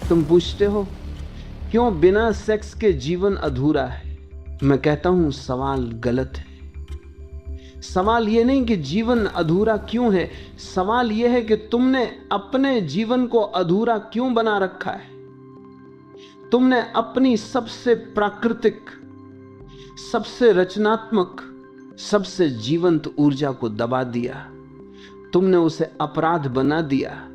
तुम पूछते हो क्यों बिना सेक्स के जीवन अधूरा है? मैं कहता हूं सवाल गलत है। सवाल यह नहीं कि जीवन अधूरा क्यों है, सवाल यह है कि तुमने अपने जीवन को अधूरा क्यों बना रखा है। तुमने अपनी सबसे प्राकृतिक, सबसे रचनात्मक, सबसे जीवंत ऊर्जा को दबा दिया। तुमने उसे अपराध बना दिया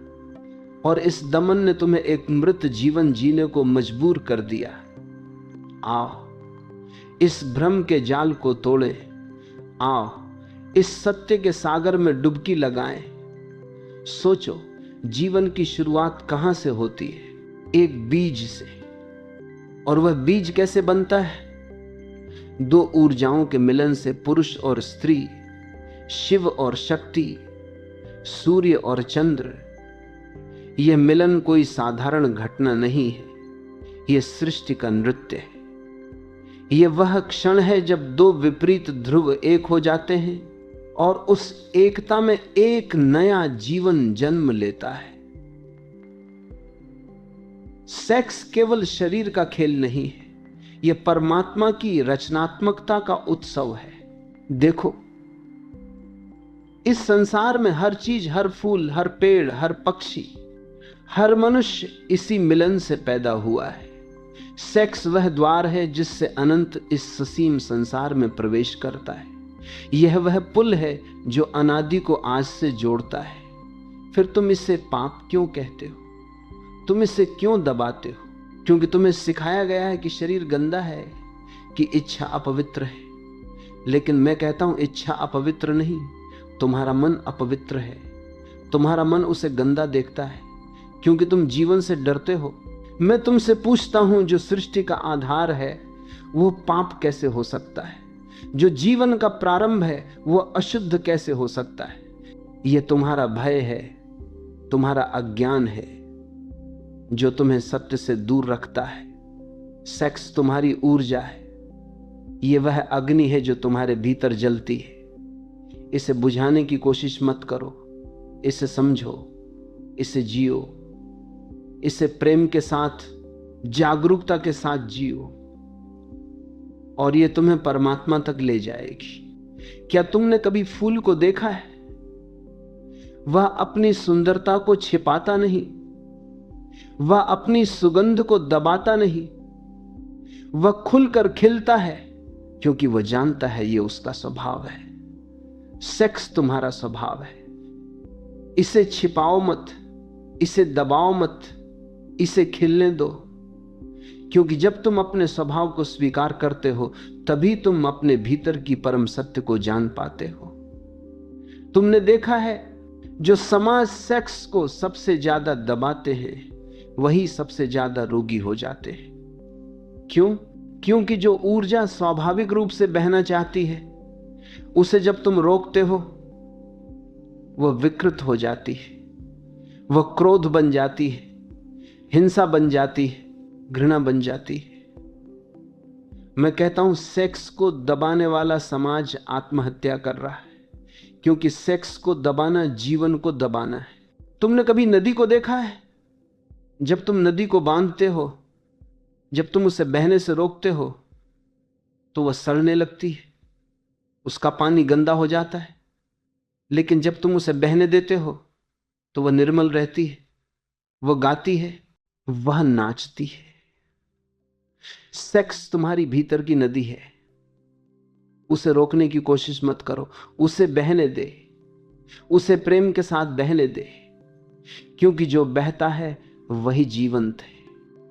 और इस दमन ने तुम्हें एक मृत जीवन जीने को मजबूर कर दिया। आओ इस भ्रम के जाल को तोड़े, आओ इस सत्य के सागर में डुबकी लगाएं। सोचो जीवन की शुरुआत कहां से होती है? एक बीज से। और वह बीज कैसे बनता है? दो ऊर्जाओं के मिलन से, पुरुष और स्त्री, शिव और शक्ति, सूर्य और चंद्र। यह मिलन कोई साधारण घटना नहीं है, यह सृष्टि का नृत्य है। यह वह क्षण है जब दो विपरीत ध्रुव एक हो जाते हैं और उस एकता में एक नया जीवन जन्म लेता है। सेक्स केवल शरीर का खेल नहीं है, यह परमात्मा की रचनात्मकता का उत्सव है। देखो इस संसार में हर चीज, हर फूल, हर पेड़, हर पक्षी, हर मनुष्य इसी मिलन से पैदा हुआ है। सेक्स वह द्वार है जिससे अनंत इस ससीम संसार में प्रवेश करता है। यह वह पुल है जो अनादि को आज से जोड़ता है। फिर तुम इसे पाप क्यों कहते हो? तुम इसे क्यों दबाते हो? क्योंकि तुम्हें सिखाया गया है कि शरीर गंदा है, कि इच्छा अपवित्र है। लेकिन मैं कहता हूं इच्छा अपवित्र नहीं, तुम्हारा मन अपवित्र है। तुम्हारा मन उसे गंदा देखता है क्योंकि तुम जीवन से डरते हो। मैं तुमसे पूछता हूं जो सृष्टि का आधार है वो पाप कैसे हो सकता है? जो जीवन का प्रारंभ है वो अशुद्ध कैसे हो सकता है? यह तुम्हारा भय है, तुम्हारा अज्ञान है जो तुम्हें सत्य से दूर रखता है। सेक्स तुम्हारी ऊर्जा है, यह वह अग्नि है जो तुम्हारे भीतर जलती है। इसे बुझाने की कोशिश मत करो, इसे समझो, इसे जियो, इसे प्रेम के साथ, जागरूकता के साथ जियो और यह तुम्हें परमात्मा तक ले जाएगी। क्या तुमने कभी फूल को देखा है? वह अपनी सुंदरता को छिपाता नहीं, वह अपनी सुगंध को दबाता नहीं, वह खुलकर खिलता है क्योंकि वह जानता है यह उसका स्वभाव है। सेक्स तुम्हारा स्वभाव है। इसे छिपाओ मत, इसे दबाओ मत, इसे खिलने दो। क्योंकि जब तुम अपने स्वभाव को स्वीकार करते हो तभी तुम अपने भीतर की परम सत्य को जान पाते हो। तुमने देखा है जो समाज सेक्स को सबसे ज्यादा दबाते हैं वही सबसे ज्यादा रोगी हो जाते हैं। क्यों? क्योंकि जो ऊर्जा स्वाभाविक रूप से बहना चाहती है उसे जब तुम रोकते हो वह विकृत हो जाती है, वह क्रोध बन जाती है, हिंसा बन जाती है, घृणा बन जाती है। मैं कहता हूं सेक्स को दबाने वाला समाज आत्महत्या कर रहा है क्योंकि सेक्स को दबाना जीवन को दबाना है। तुमने कभी नदी को देखा है? जब तुम नदी को बांधते हो, जब तुम उसे बहने से रोकते हो तो वह सड़ने लगती है, उसका पानी गंदा हो जाता है। लेकिन जब तुम उसे बहने देते हो तो वह निर्मल रहती है, वह गाती है, वह नाचती है। सेक्स तुम्हारी भीतर की नदी है, उसे रोकने की कोशिश मत करो, उसे बहने दे, उसे प्रेम के साथ बहने दे, क्योंकि जो बहता है वही जीवंत है।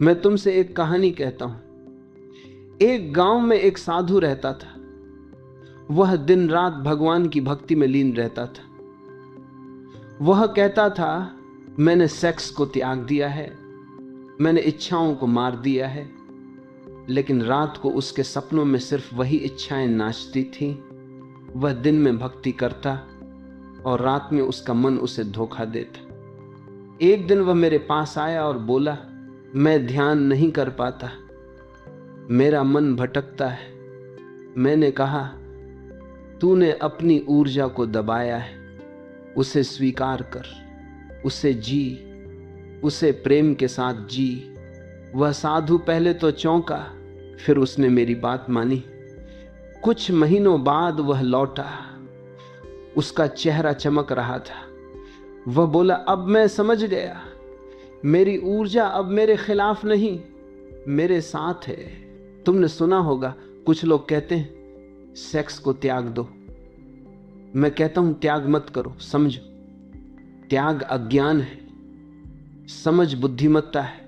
मैं तुमसे एक कहानी कहता हूं। एक गांव में एक साधु रहता था। वह दिन रात भगवान की भक्ति में लीन रहता था। वह कहता था मैंने सेक्स को त्याग दिया है, मैंने इच्छाओं को मार दिया है। लेकिन रात को उसके सपनों में सिर्फ वही इच्छाएं नाचती थीं। वह दिन में भक्ति करता और रात में उसका मन उसे धोखा देता। एक दिन वह मेरे पास आया और बोला, मैं ध्यान नहीं कर पाता, मेरा मन भटकता है। मैंने कहा, तूने अपनी ऊर्जा को दबाया है, उसे स्वीकार कर, उसे जी, उसे प्रेम के साथ जी। वह साधु पहले तो चौंका, फिर उसने मेरी बात मानी। कुछ महीनों बाद वह लौटा। उसका चेहरा चमक रहा था। वह बोला, अब मैं समझ गया, मेरी ऊर्जा अब मेरे खिलाफ नहीं, मेरे साथ है। तुमने सुना होगा, कुछ लोग कहते हैं सेक्स को त्याग दो। मैं कहता हूं त्याग मत करो, समझो। त्याग अज्ञान है, समझ बुद्धिमत्ता है।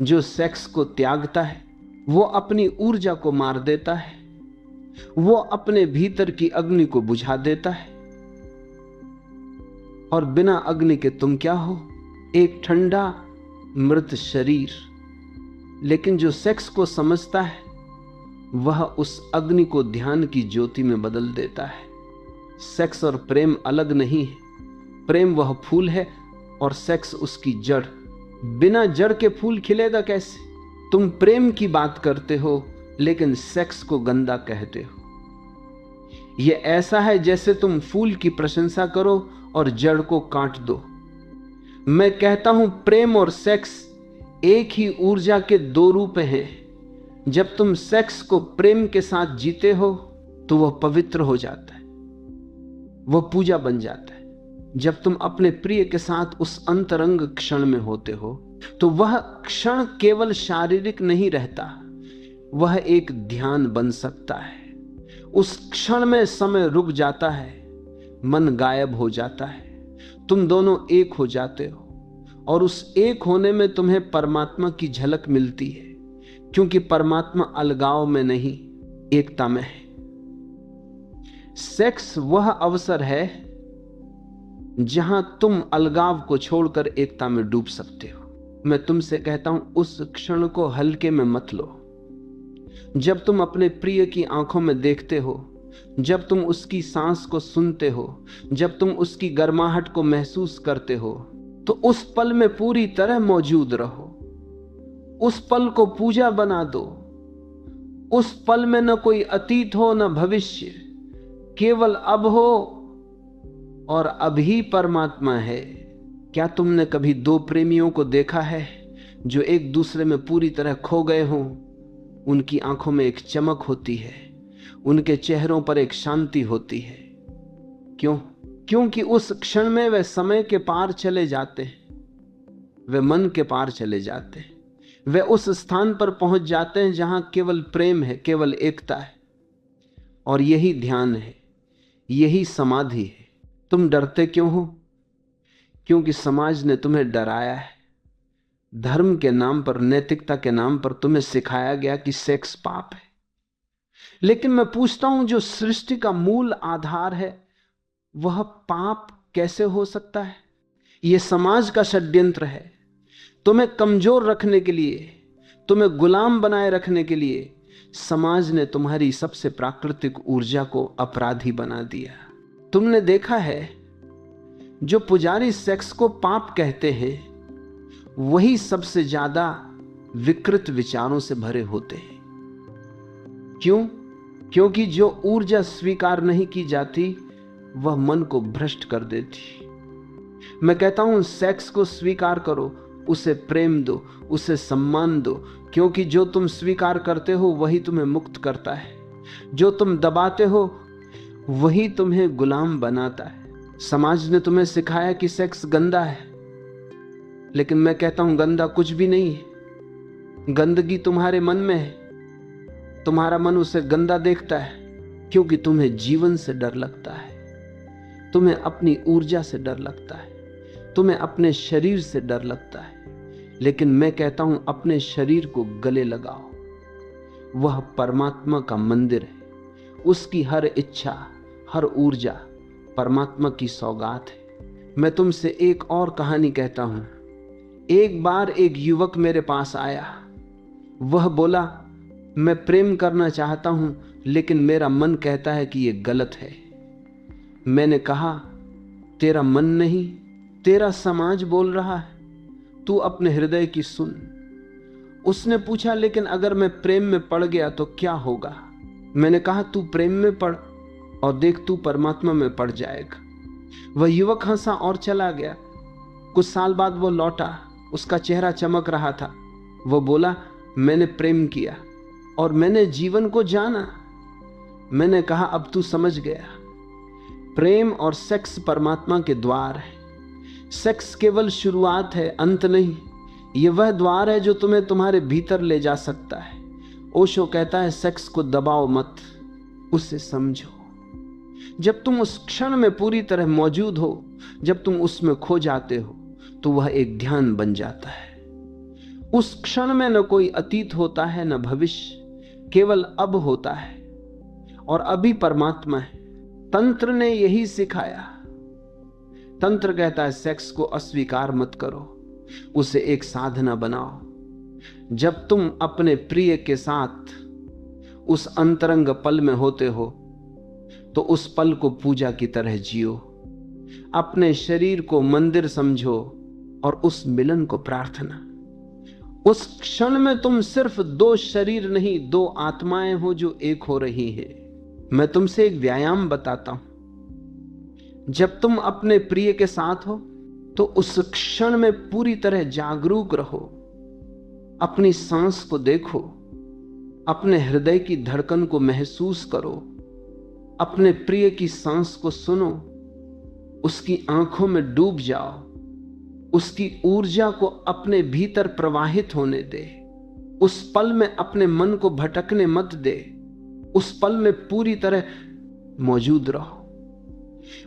जो सेक्स को त्यागता है वो अपनी ऊर्जा को मार देता है, वो अपने भीतर की अग्नि को बुझा देता है। और बिना अग्नि के तुम क्या हो? एक ठंडा मृत शरीर। लेकिन जो सेक्स को समझता है वह उस अग्नि को ध्यान की ज्योति में बदल देता है। सेक्स और प्रेम अलग नहीं है। प्रेम वह फूल है और सेक्स उसकी जड़। बिना जड़ के फूल खिलेगा कैसे? तुम प्रेम की बात करते हो लेकिन सेक्स को गंदा कहते हो। यह ऐसा है जैसे तुम फूल की प्रशंसा करो और जड़ को काट दो। मैं कहता हूं प्रेम और सेक्स एक ही ऊर्जा के दो रूप हैं। जब तुम सेक्स को प्रेम के साथ जीते हो तो वह पवित्र हो जाता है, वह पूजा बन जाता है। जब तुम अपने प्रिय के साथ उस अंतरंग क्षण में होते हो तो वह क्षण केवल शारीरिक नहीं रहता, वह एक ध्यान बन सकता है। उस क्षण में समय रुक जाता है, मन गायब हो जाता है, तुम दोनों एक हो जाते हो और उस एक होने में तुम्हें परमात्मा की झलक मिलती है, क्योंकि परमात्मा अलगाव में नहीं, एकता में है। सेक्स वह अवसर है जहां तुम अलगाव को छोड़कर एकता में डूब सकते हो। मैं तुमसे कहता हूं उस क्षण को हल्के में मत लो। जब तुम अपने प्रिय की आंखों में देखते हो, जब तुम उसकी सांस को सुनते हो, जब तुम उसकी गर्माहट को महसूस करते हो, तो उस पल में पूरी तरह मौजूद रहो। उस पल को पूजा बना दो। उस पल में न कोई अतीत हो न भविष्य, केवल अब हो और अभी परमात्मा है। क्या तुमने कभी दो प्रेमियों को देखा है जो एक दूसरे में पूरी तरह खो गए हों? उनकी आंखों में एक चमक होती है, उनके चेहरों पर एक शांति होती है। क्यों? क्योंकि उस क्षण में वे समय के पार चले जाते हैं, वे मन के पार चले जाते हैं, वे उस स्थान पर पहुंच जाते हैं जहां केवल प्रेम है, केवल एकता है। और यही ध्यान है, यही समाधि है। तुम डरते क्यों हो? क्योंकि समाज ने तुम्हें डराया है। धर्म के नाम पर, नैतिकता के नाम पर तुम्हें सिखाया गया कि सेक्स पाप है। लेकिन मैं पूछता हूं, जो सृष्टि का मूल आधार है वह पाप कैसे हो सकता है? यह समाज का षड्यंत्र है। तुम्हें कमजोर रखने के लिए, तुम्हें गुलाम बनाए रखने के लिए समाज ने तुम्हारी सबसे प्राकृतिक ऊर्जा को अपराधी बना दिया। तुमने देखा है, जो पुजारी सेक्स को पाप कहते हैं वही सबसे ज्यादा विकृत विचारों से भरे होते हैं। क्यों? क्योंकि जो ऊर्जा स्वीकार नहीं की जाती वह मन को भ्रष्ट कर देती। मैं कहता हूं सेक्स को स्वीकार करो, उसे प्रेम दो, उसे सम्मान दो, क्योंकि जो तुम स्वीकार करते हो वही तुम्हें मुक्त करता है। जो तुम दबाते हो वही तुम्हें गुलाम बनाता है। समाज ने तुम्हें सिखाया कि सेक्स गंदा है, लेकिन मैं कहता हूं गंदा कुछ भी नहीं है। गंदगी तुम्हारे मन में है। तुम्हारा मन उसे गंदा देखता है क्योंकि तुम्हें जीवन से डर लगता है, तुम्हें अपनी ऊर्जा से डर लगता है, तुम्हें अपने शरीर से डर लगता है। लेकिन मैं कहता हूं अपने शरीर को गले लगाओ। वह परमात्मा का मंदिर है। उसकी हर इच्छा, हर ऊर्जा परमात्मा की सौगात है। मैं तुमसे एक और कहानी कहता हूं। एक बार एक युवक मेरे पास आया। वह बोला, मैं प्रेम करना चाहता हूं लेकिन मेरा मन कहता है कि यह गलत है। मैंने कहा, तेरा मन नहीं, तेरा समाज बोल रहा है, तू अपने हृदय की सुन। उसने पूछा, लेकिन अगर मैं प्रेम में पड़ गया तो क्या होगा? मैंने कहा, तू प्रेम में पड़ और देख तू परमात्मा में पड़ जाएगा। वह युवक हंसा और चला गया। कुछ साल बाद वो लौटा। उसका चेहरा चमक रहा था। वो बोला, मैंने प्रेम किया और मैंने जीवन को जाना। मैंने कहा, अब तू समझ गया। प्रेम और सेक्स परमात्मा के द्वार है। सेक्स केवल शुरुआत है, अंत नहीं। यह वह द्वार है जो तुम्हें तुम्हारे भीतर ले जा सकता है। ओशो कहता है, सेक्स को दबाओ मत, उसे समझो। जब तुम उस क्षण में पूरी तरह मौजूद हो, जब तुम उसमें खो जाते हो, तो वह एक ध्यान बन जाता है। उस क्षण में न कोई अतीत होता है न भविष्य, केवल अब होता है, और अभी परमात्मा है। तंत्र ने यही सिखाया। तंत्र कहता है, सेक्स को अस्वीकार मत करो, उसे एक साधना बनाओ। जब तुम अपने प्रिय के साथ उस अंतरंग पल में होते हो, तो उस पल को पूजा की तरह जियो। अपने शरीर को मंदिर समझो और उस मिलन को प्रार्थना। उस क्षण में तुम सिर्फ दो शरीर नहीं, दो आत्माएं हो जो एक हो रही हैं। मैं तुमसे एक व्यायाम बताता हूं। जब तुम अपने प्रिय के साथ हो, तो उस क्षण में पूरी तरह जागरूक रहो। अपनी सांस को देखो, अपने हृदय की धड़कन को महसूस करो, अपने प्रिय की सांस को सुनो, उसकी आंखों में डूब जाओ, उसकी ऊर्जा को अपने भीतर प्रवाहित होने दे। उस पल में अपने मन को भटकने मत दे। उस पल में पूरी तरह मौजूद रहो,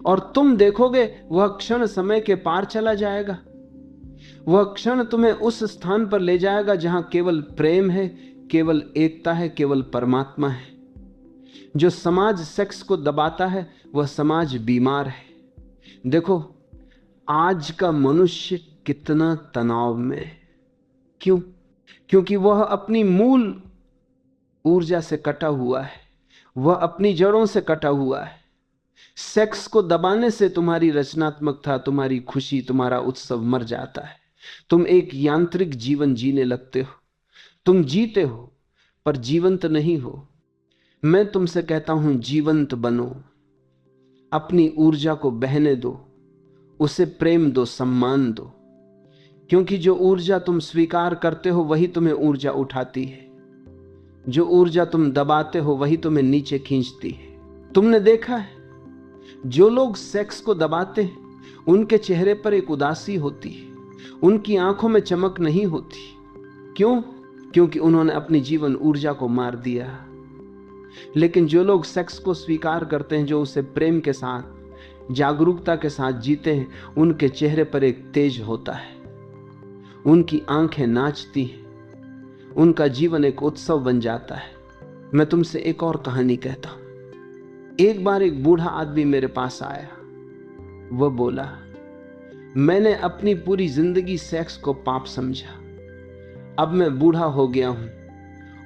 और तुम देखोगे वह क्षण समय के पार चला जाएगा। वह क्षण तुम्हें उस स्थान पर ले जाएगा जहां केवल प्रेम है, केवल एकता है, केवल परमात्मा है। जो समाज सेक्स को दबाता है, वह समाज बीमार है। देखो, आज का मनुष्य कितना तनाव में है। क्यों? क्योंकि वह अपनी मूल ऊर्जा से कटा हुआ है, वह अपनी जड़ों से कटा हुआ है। सेक्स को दबाने से तुम्हारी रचनात्मकता, तुम्हारी खुशी, तुम्हारा उत्सव मर जाता है। तुम एक यांत्रिक जीवन जीने लगते हो। तुम जीते हो पर जीवंत नहीं हो। मैं तुमसे कहता हूं, जीवंत बनो। अपनी ऊर्जा को बहने दो, उसे प्रेम दो, सम्मान दो। क्योंकि जो ऊर्जा तुम स्वीकार करते हो, वही तुम्हें ऊर्जा उठाती है। जो ऊर्जा तुम दबाते हो, वही तुम्हें नीचे खींचती है। तुमने देखा है, जो लोग सेक्स को दबाते हैं, उनके चेहरे पर एक उदासी होती है, उनकी आंखों में चमक नहीं होती। क्यों? क्योंकि उन्होंने अपनी जीवन ऊर्जा को मार दिया। लेकिन जो लोग सेक्स को स्वीकार करते हैं, जो उसे प्रेम के साथ, जागरूकता के साथ जीते हैं, उनके चेहरे पर एक तेज होता है, उनकी आंखें नाचती हैं, उनका जीवन एक उत्सव बन जाता है। मैं तुमसे एक और कहानी कहता हूं। एक बार एक बूढ़ा आदमी मेरे पास आया। वह बोला, मैंने अपनी पूरी जिंदगी सेक्स को पाप समझा। अब मैं बूढ़ा हो गया हूं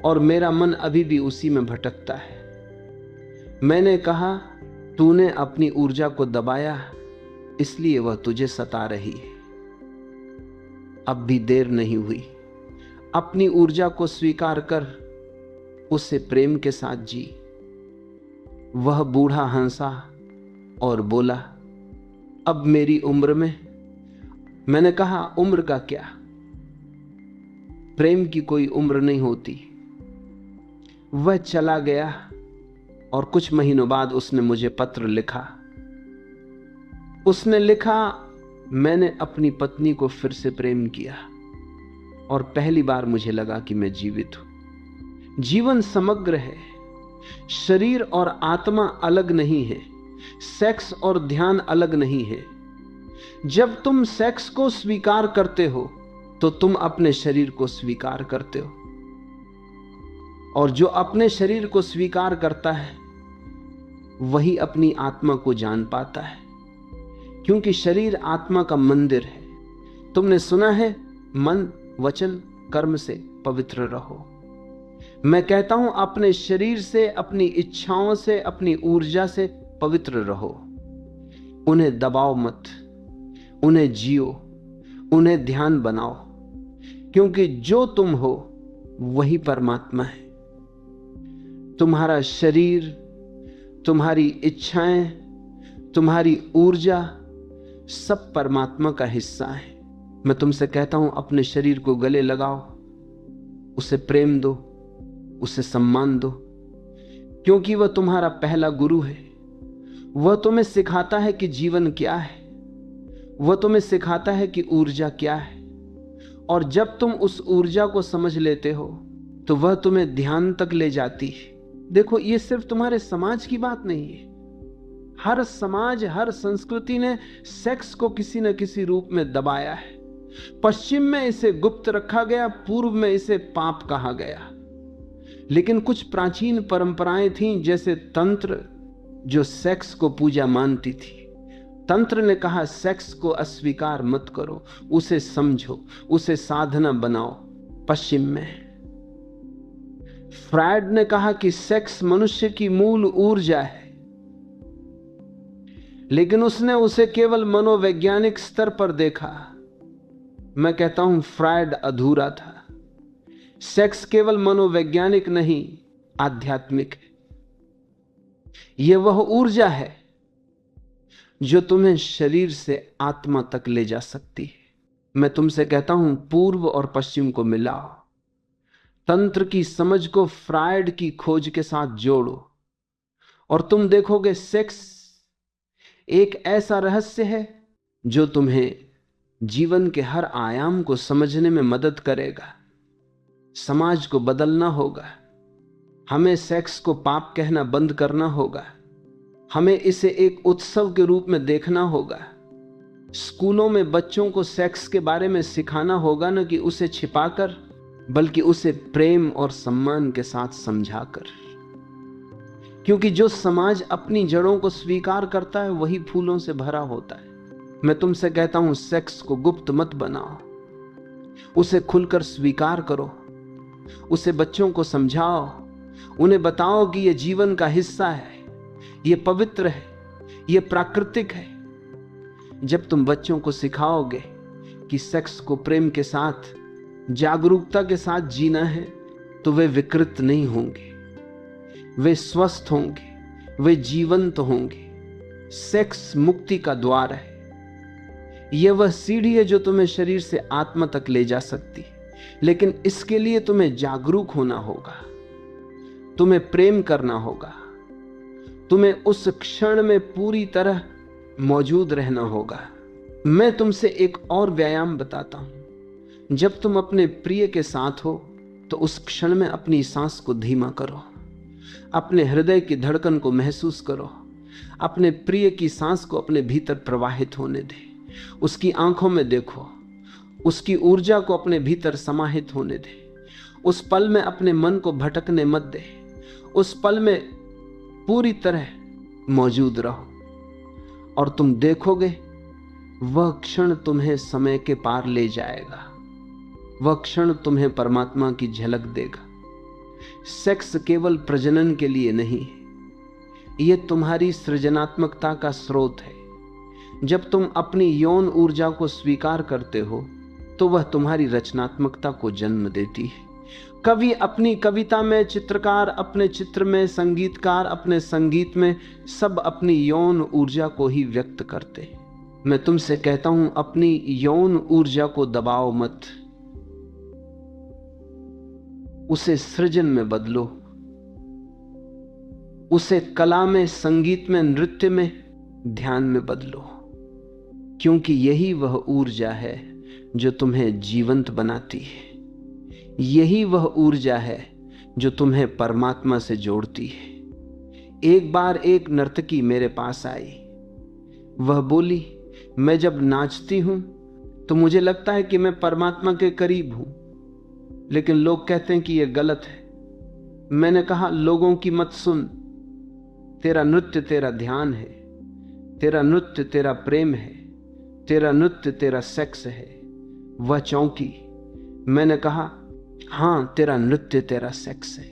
और मेरा मन अभी भी उसी में भटकता है। मैंने कहा, तूने अपनी ऊर्जा को दबाया, इसलिए वह तुझे सता रही है। अब भी देर नहीं हुई। अपनी ऊर्जा को स्वीकार कर, उसे प्रेम के साथ जी। वह बूढ़ा हंसा और बोला, अब मेरी उम्र में। मैंने कहा, उम्र का क्या? प्रेम की कोई उम्र नहीं होती। वह चला गया और कुछ महीनों बाद उसने मुझे पत्र लिखा। उसने लिखा, मैंने अपनी पत्नी को फिर से प्रेम किया और पहली बार मुझे लगा कि मैं जीवित हूं। जीवन समग्र है। शरीर और आत्मा अलग नहीं है। सेक्स और ध्यान अलग नहीं है। जब तुम सेक्स को स्वीकार करते हो, तो तुम अपने शरीर को स्वीकार करते हो। और जो अपने शरीर को स्वीकार करता है, वही अपनी आत्मा को जान पाता है। क्योंकि शरीर आत्मा का मंदिर है। तुमने सुना है, मन, वचन, कर्म से पवित्र रहो। मैं कहता हूं, अपने शरीर से, अपनी इच्छाओं से, अपनी ऊर्जा से पवित्र रहो। उन्हें दबाओ मत, उन्हें जियो, उन्हें ध्यान बनाओ। क्योंकि जो तुम हो, वही परमात्मा है। तुम्हारा शरीर, तुम्हारी इच्छाएं, तुम्हारी ऊर्जा सब परमात्मा का हिस्सा है। मैं तुमसे कहता हूं, अपने शरीर को गले लगाओ, उसे प्रेम दो, उसे सम्मान दो, क्योंकि वह तुम्हारा पहला गुरु है। वह तुम्हें सिखाता है कि जीवन क्या है, वह तुम्हें सिखाता है कि ऊर्जा क्या है। और जब तुम उस ऊर्जा को समझ लेते हो तो वह तुम्हें ध्यान तक ले जाती है। देखो, ये सिर्फ तुम्हारे समाज की बात नहीं है। हर समाज, हर संस्कृति ने सेक्स को किसी न किसी रूप में दबाया है। पश्चिम में इसे गुप्त रखा गया, पूर्व में इसे पाप कहा गया। लेकिन कुछ प्राचीन परंपराएं थीं, जैसे तंत्र, जो सेक्स को पूजा मानती थी। तंत्र ने कहा सेक्स को अस्वीकार मत करो, उसे समझो, उसे साधना बनाओ। पश्चिम में फ्रायड ने कहा कि सेक्स मनुष्य की मूल ऊर्जा है, लेकिन उसने उसे केवल मनोवैज्ञानिक स्तर पर देखा। मैं कहता हूं फ्रायड अधूरा था। सेक्स केवल मनोवैज्ञानिक नहीं, आध्यात्मिक है। यह वह ऊर्जा है जो तुम्हें शरीर से आत्मा तक ले जा सकती है। मैं तुमसे कहता हूं, पूर्व और पश्चिम को मिलाओ, तंत्र की समझ को फ्रायड की खोज के साथ जोड़ो, और तुम देखोगे सेक्स एक ऐसा रहस्य है जो तुम्हें जीवन के हर आयाम को समझने में मदद करेगा। समाज को बदलना होगा। हमें सेक्स को पाप कहना बंद करना होगा। हमें इसे एक उत्सव के रूप में देखना होगा। स्कूलों में बच्चों को सेक्स के बारे में सिखाना होगा, न कि उसे छिपाकर, बल्कि उसे प्रेम और सम्मान के साथ समझाकर। क्योंकि जो समाज अपनी जड़ों को स्वीकार करता है वही फूलों से भरा होता है। मैं तुमसे कहता हूं, सेक्स को गुप्त मत बनाओ, उसे खुलकर स्वीकार करो, उसे बच्चों को समझाओ, उन्हें बताओ कि यह जीवन का हिस्सा है, यह पवित्र है, यह प्राकृतिक है। जब तुम बच्चों को सिखाओगे कि सेक्स को प्रेम के साथ, जागरूकता के साथ जीना है, तो वे विकृत नहीं होंगे, वे स्वस्थ होंगे, वे जीवंत होंगे। सेक्स मुक्ति का द्वार है। यह वह सीढ़ी है जो तुम्हें शरीर से आत्मा तक ले जा सकती है। लेकिन इसके लिए तुम्हें जागरूक होना होगा, तुम्हें प्रेम करना होगा, तुम्हें उस क्षण में पूरी तरह मौजूद रहना होगा। मैं तुमसे एक और व्यायाम बताता हूं। जब तुम अपने प्रिय के साथ हो तो उस क्षण में अपनी सांस को धीमा करो, अपने हृदय की धड़कन को महसूस करो, अपने प्रिय की सांस को अपने भीतर प्रवाहित होने दे, उसकी आंखों में देखो, उसकी ऊर्जा को अपने भीतर समाहित होने दे। उस पल में अपने मन को भटकने मत दे, उस पल में पूरी तरह मौजूद रहो, और तुम देखोगे वह क्षण तुम्हें समय के पार ले जाएगा। वह क्षण तुम्हें परमात्मा की झलक देगा। सेक्स केवल प्रजनन के लिए नहीं है, यह तुम्हारी सृजनात्मकता का स्रोत है। जब तुम अपनी यौन ऊर्जा को स्वीकार करते हो तो वह तुम्हारी रचनात्मकता को जन्म देती है। कवि अपनी कविता में, चित्रकार अपने चित्र में, संगीतकार अपने संगीत में, सब अपनी यौन ऊर्जा को ही व्यक्त करते हैं। मैं तुमसे कहता हूं, अपनी यौन ऊर्जा को दबाओ मत, उसे सृजन में बदलो, उसे कला में, संगीत में, नृत्य में, ध्यान में बदलो, क्योंकि यही वह ऊर्जा है जो तुम्हें जीवंत बनाती है। यही वह ऊर्जा है जो तुम्हें परमात्मा से जोड़ती है। एक बार एक नर्तकी मेरे पास आई। वह बोली, मैं जब नाचती हूं तो मुझे लगता है कि मैं परमात्मा के करीब हूं, लेकिन लोग कहते हैं कि यह गलत है। मैंने कहा, लोगों की मत सुन, तेरा नृत्य तेरा ध्यान है, तेरा नृत्य तेरा प्रेम है, तेरा नृत्य तेरा सेक्स है। वह चौंकी। मैंने कहा, हां, तेरा नृत्य तेरा सेक्स है,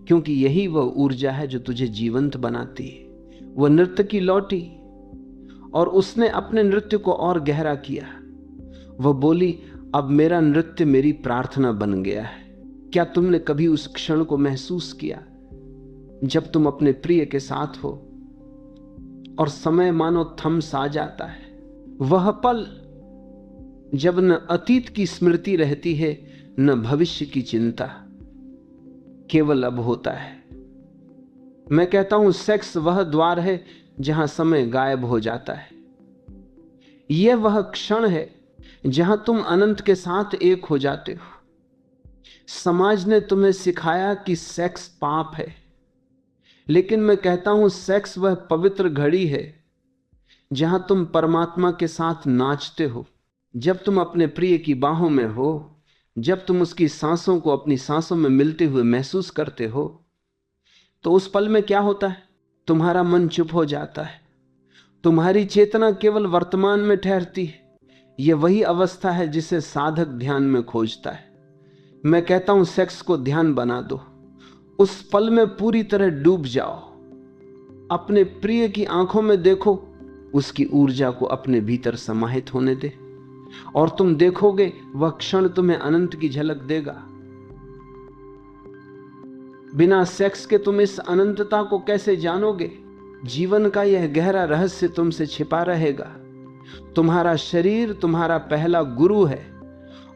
क्योंकि यही वह ऊर्जा है जो तुझे जीवंत बनाती है। वह नर्तकी लौटी और उसने अपने नृत्य को और गहरा किया। वह बोली, अब मेरा नृत्य मेरी प्रार्थना बन गया है। क्या तुमने कभी उस क्षण को महसूस किया जब तुम अपने प्रिय के साथ हो और समय मानो थम सा जाता है? वह पल जब न अतीत की स्मृति रहती है, न भविष्य की चिंता, केवल अब होता है। मैं कहता हूं सेक्स वह द्वार है जहां समय गायब हो जाता है। यह वह क्षण है जहां तुम अनंत के साथ एक हो जाते हो। समाज ने तुम्हें सिखाया कि सेक्स पाप है, लेकिन मैं कहता हूं सेक्स वह पवित्र घड़ी है जहां तुम परमात्मा के साथ नाचते हो। जब तुम अपने प्रिय की बाहों में हो, जब तुम उसकी सांसों को अपनी सांसों में मिलते हुए महसूस करते हो, तो उस पल में क्या होता है? तुम्हारा मन चुप हो जाता है, तुम्हारी चेतना केवल वर्तमान में ठहरती है। यह वही अवस्था है जिसे साधक ध्यान में खोजता है। मैं कहता हूं सेक्स को ध्यान बना दो, उस पल में पूरी तरह डूब जाओ, अपने प्रिय की आंखों में देखो, उसकी ऊर्जा को अपने भीतर समाहित होने दे, और तुम देखोगे वह क्षण तुम्हें अनंत की झलक देगा। बिना सेक्स के तुम इस अनंतता को कैसे जानोगे? जीवन का यह गहरा रहस्य तुमसे छिपा रहेगा। तुम्हारा शरीर तुम्हारा पहला गुरु है,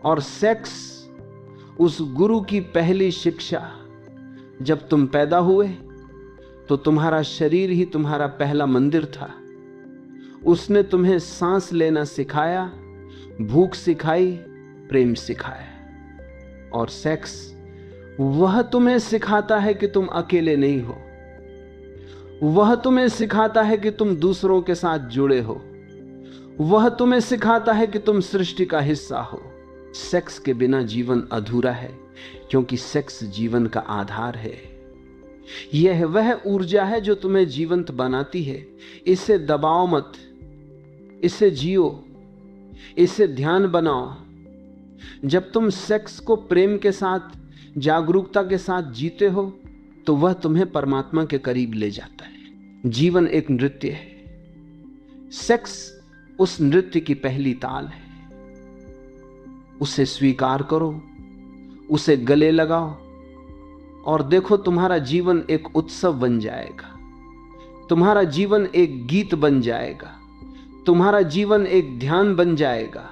और सेक्स उस गुरु की पहली शिक्षा। जब तुम पैदा हुए तो तुम्हारा शरीर ही तुम्हारा पहला मंदिर था। उसने तुम्हें सांस लेना सिखाया, भूख सिखाई, प्रेम सिखाया। और सेक्स वह तुम्हें सिखाता है कि तुम अकेले नहीं हो, वह तुम्हें सिखाता है कि तुम दूसरों के साथ जुड़े हो, वह तुम्हें सिखाता है कि तुम सृष्टि का हिस्सा हो। सेक्स के बिना जीवन अधूरा है, क्योंकि सेक्स जीवन का आधार है। यह वह ऊर्जा है जो तुम्हें जीवंत बनाती है। इसे दबाओ मत, इसे जियो, इसे ध्यान बनाओ। जब तुम सेक्स को प्रेम के साथ, जागरूकता के साथ जीते हो, तो वह तुम्हें परमात्मा के करीब ले जाता है। जीवन एक नृत्य है, सेक्स उस नृत्य की पहली ताल है। उसे स्वीकार करो, उसे गले लगाओ, और देखो तुम्हारा जीवन एक उत्सव बन जाएगा, तुम्हारा जीवन एक गीत बन जाएगा, तुम्हारा जीवन एक ध्यान बन जाएगा।